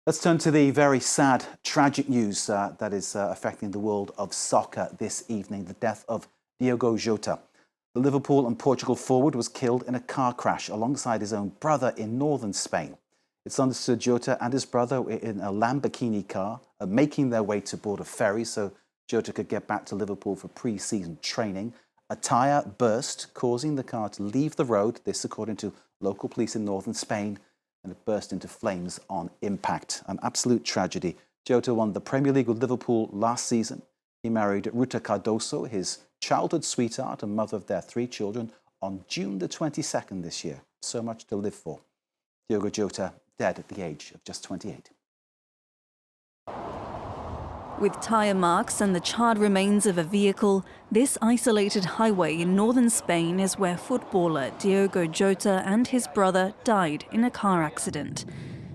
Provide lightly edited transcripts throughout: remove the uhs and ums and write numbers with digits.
Let's turn to the very sad, tragic news that is affecting the world of soccer this evening, the death of Diogo Jota. The Liverpool and Portugal forward was killed in a car crash alongside his own brother in northern Spain. It's understood Jota and his brother were in a Lamborghini car, making their way to board a ferry so Jota could get back to Liverpool for pre-season training. A tyre burst, causing the car to leave the road, this according to local police in northern Spain, and it burst into flames on impact. An absolute tragedy. Jota won the Premier League with Liverpool last season. He married Ruta Cardoso, his childhood sweetheart and mother of their 3 children, on June the 22nd this year. So much to live for. Diogo Jota dead at the age of just 28. With tyre marks and the charred remains of a vehicle, this isolated highway in northern Spain is where footballer Diogo Jota and his brother died in a car accident.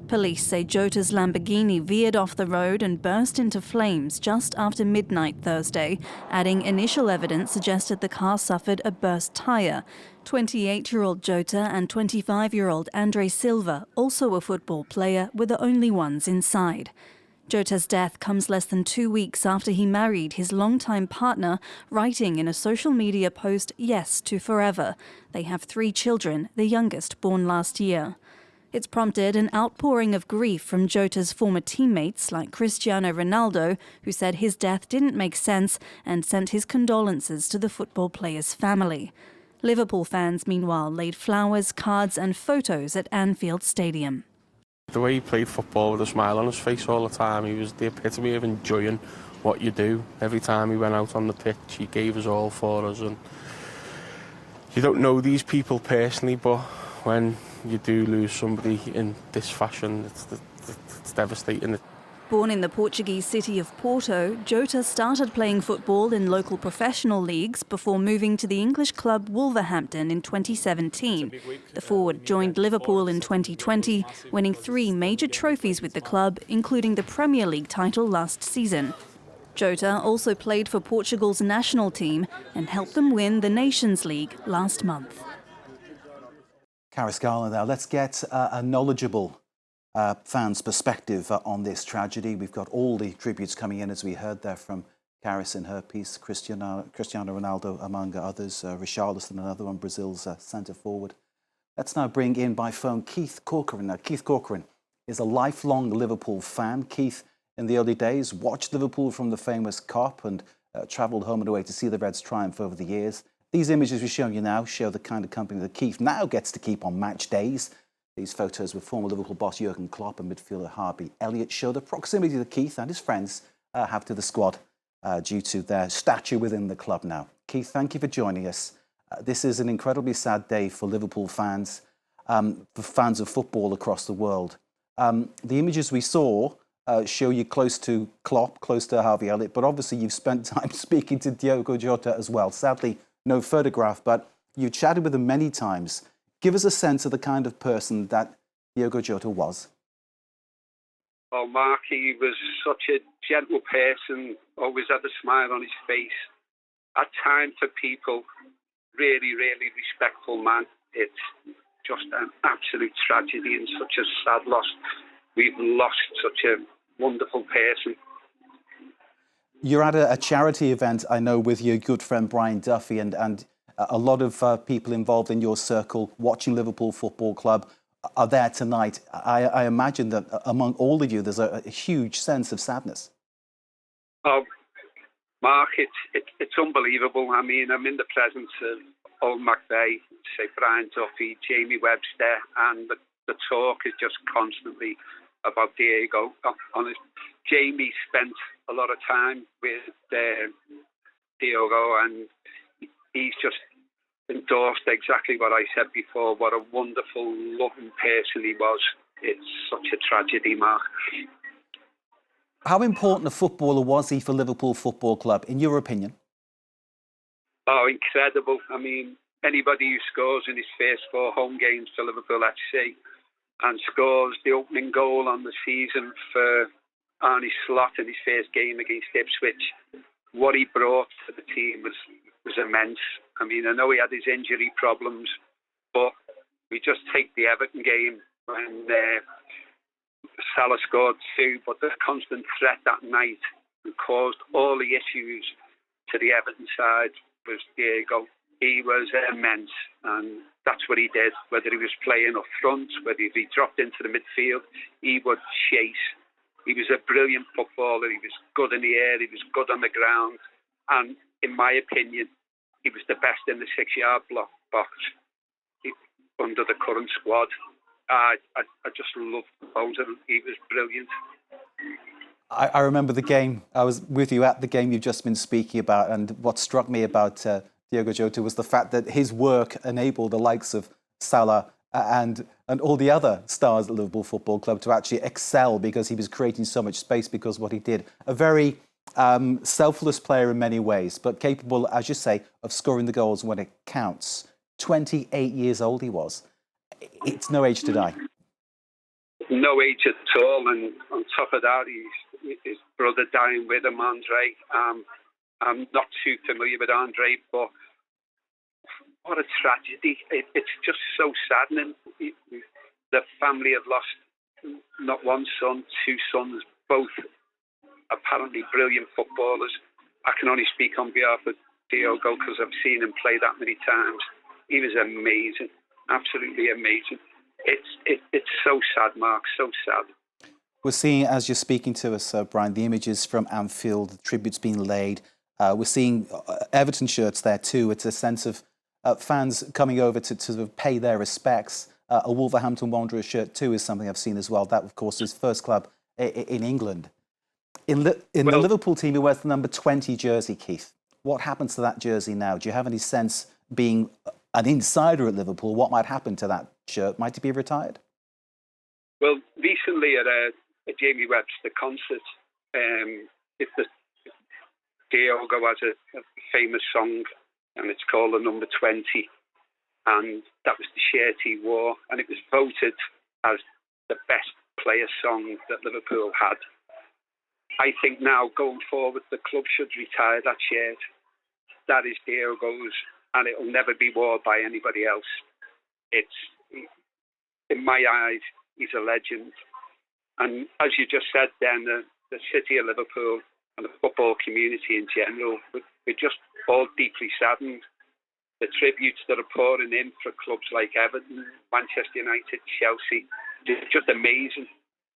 Police say Jota's Lamborghini veered off the road and burst into flames just after midnight Thursday, adding initial evidence suggested the car suffered a burst tyre. 28-year-old Jota and 25-year-old Andre Silva, also a football player, were the only ones inside. Jota's death comes less than 2 weeks after he married his longtime partner, writing in a social media post, "Yes to forever." They have 3 children, the youngest born last year. It's prompted an outpouring of grief from Jota's former teammates like Cristiano Ronaldo, who said his death didn't make sense and sent his condolences to the football player's family. Liverpool fans, meanwhile, laid flowers, cards and photos at Anfield Stadium. The way he played football with a smile on his face all the time, he was the epitome of enjoying what you do. Every time he went out on the pitch, he gave us all for us. And you don't know these people personally, but when you do lose somebody in this fashion, it's devastating. Born in the Portuguese city of Porto, Jota started playing football in local professional leagues before moving to the English club Wolverhampton in 2017. The forward joined Liverpool in 2020, winning 3 major trophies with the club, including the Premier League title last season. Jota also played for Portugal's national team and helped them win the Nations League last month. Karis Garland now. Let's get a knowledgeable fans' perspective on this tragedy. We've got all the tributes coming in, as we heard there from Karis in her piece, Cristiano Ronaldo among others, Richarlison, another one, Brazil's centre forward. Let's now bring in by phone Keith Corcoran. Now, Keith Corcoran is a lifelong Liverpool fan. Keith, in the early days, watched Liverpool from the famous Kop and travelled home and away to see the Reds triumph over the years. These images we're showing you now show the kind of company that Keith now gets to keep on match days. These photos with former Liverpool boss Jurgen Klopp and midfielder Harvey Elliott show the proximity that Keith and his friends have to the squad due to their stature within the club now. Keith, thank you for joining us. This is an incredibly sad day for Liverpool fans, for fans of football across the world. The images we saw show you close to Klopp, close to Harvey Elliott, but obviously you've spent time speaking to Diogo Jota as well. Sadly, no photograph, but you've chatted with him many times. Give us a sense of the kind of person that Diogo Jota was. Well, Mark, he was such a gentle person, always had a smile on his face. Had time for people, really, really respectful man. It's just an absolute tragedy and such a sad loss. We've lost such a wonderful person. You're at a charity event, I know, with your good friend Brian Duffy and a lot of people involved in your circle watching Liverpool Football Club are there tonight. I imagine that among all of you, there's a huge sense of sadness. Oh, Mark, it's unbelievable. I mean, I'm in the presence of Owen McVeigh, say Brian Duffy, Jamie Webster, and the talk is just constantly about Diego. Jamie spent a lot of time with Diogo, and he's just endorsed exactly what I said before, what a wonderful, loving person he was. It's such a tragedy, Mark. How important a footballer was he for Liverpool Football Club, in your opinion? Oh, incredible. I mean, anybody who scores in his first 4 home games for Liverpool FC and scores the opening goal on the season for Arne Slot in his first game against Ipswich, what he brought to the team was immense. I mean, I know he had his injury problems, but we just take the Everton game when Salah scored 2, but the constant threat that night caused all the issues to the Everton side was Diego. He was immense, and that's what he did. Whether he was playing up front, whether he dropped into the midfield, he would chase. He was a brilliant footballer. He was good in the air. He was good on the ground. And in my opinion, he was the best in the 6-yard box under the current squad. I just loved the bones of him. He was brilliant. I remember the game. I was with you at the game you've just been speaking about, and what struck me about Diogo Jota was the fact that his work enabled the likes of Salah and all the other stars at Liverpool Football Club to actually excel, because he was creating so much space because of what he did. A very selfless player in many ways, but capable, as you say, of scoring the goals when it counts. 28 years old he was. It's no age to die. No age at all, and on top of that, his brother dying with him, Andre. I'm not too familiar with Andre, but what a tragedy. It's just so saddening. The family have lost not one son, 2 sons, both apparently brilliant footballers. I can only speak on behalf of Diogo because I've seen him play that many times. He was amazing, absolutely amazing. It's so sad, Mark, so sad. We're seeing, as you're speaking to us, Brian, the images from Anfield, the tributes being laid. We're seeing Everton shirts there too. It's a sense of fans coming over to sort of pay their respects. A Wolverhampton Wanderers shirt too is something I've seen as well. That, of course, is first club in England. In the Liverpool team, he wears the number 20 jersey, Keith. What happens to that jersey now? Do you have any sense, being an insider at Liverpool, what might happen to that shirt? Might it be retired? Well, recently at a Jamie Webster concert, Diogo has a famous song, and it's called The Number 20, and that was the shirt he wore, and it was voted as the best player song that Liverpool had. I think now, going forward, the club should retire that shirt. That is Diogo's, and it will never be worn by anybody else. In my eyes, he's a legend. And as you just said then, the city of Liverpool and the football community in general, we're just all deeply saddened. The tributes that are pouring in for clubs like Everton, Manchester United, Chelsea, it's just amazing.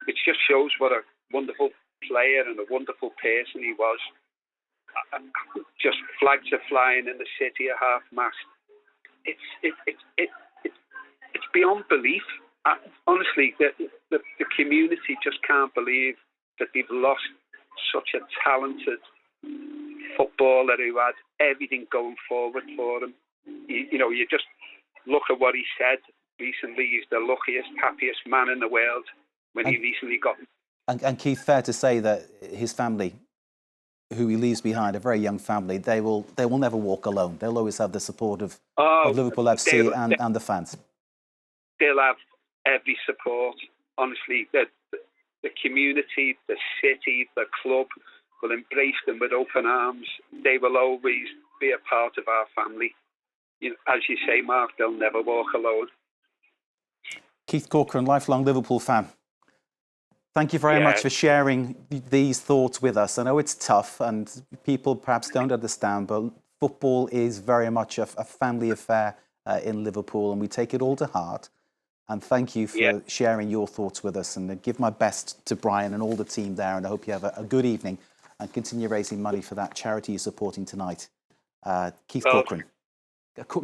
It just shows what a wonderful player and a wonderful person he was. Just flags are flying in the city at half-mast. It's beyond belief. Honestly, the community just can't believe that they've lost such a talented footballer who had everything going forward for him. You just look at what he said recently. He's the luckiest, happiest man in the world when he recently got... And Keith, fair to say that his family, who he leaves behind, a very young family, they will never walk alone. They'll always have the support of Liverpool FC and the fans. They'll have every support. Honestly, the community, the city, the club will embrace them with open arms. They will always be a part of our family. As you say, Mark, they'll never walk alone. Keith Corcoran, lifelong Liverpool fan. Thank you very much for sharing these thoughts with us. I know it's tough and people perhaps don't understand, but football is very much a family affair in Liverpool, and we take it all to heart. And thank you for sharing your thoughts with us, and give my best to Brian and all the team there, and I hope you have a good evening and continue raising money for that charity you're supporting tonight. Keith Corcoran.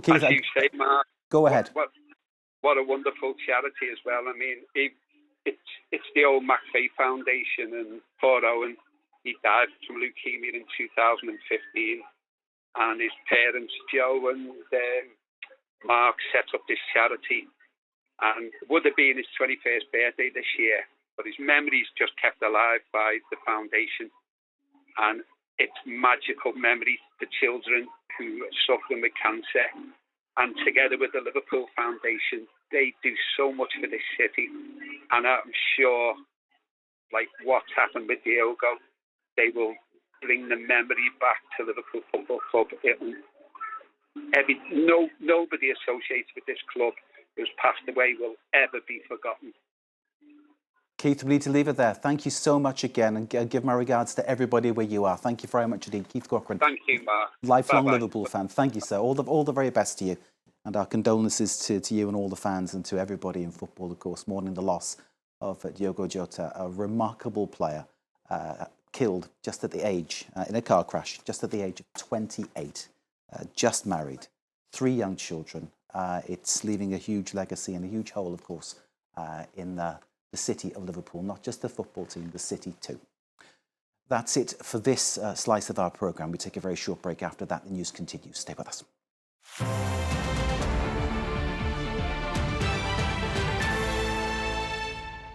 Keith, as you say, Mark, go ahead. What a wonderful charity as well. I mean, it's the old McFay Foundation, and poor Owen, he died from leukemia in 2015, and his parents, Joe and Mark, set up this charity, and it would have been his 21st birthday this year, but his memory's just kept alive by the foundation, and it's magical memories for children who are suffering with cancer. And together with the Liverpool Foundation, they do so much for this city. And I'm sure, like what's happened with Diogo, they will bring the memory back to Liverpool Football Club. Nobody associated with this club who's passed away will ever be forgotten. Keith, we need to leave it there. Thank you so much again, and give my regards to everybody where you are. Thank you very much indeed, Keith Corcoran. Thank you, Mark. Lifelong Bye-bye. Liverpool fan. Thank you, sir. All the very best to you. And our condolences to you and all the fans and to everybody in football, of course, mourning the loss of Diogo Jota, a remarkable player, killed just at the age, in a car crash, just at the age of 28, just married, 3 young children. It's leaving a huge legacy and a huge hole, of course, in the city of Liverpool, not just the football team, the city too. That's it for this slice of our programme. We take a very short break. After that, the news continues. Stay with us.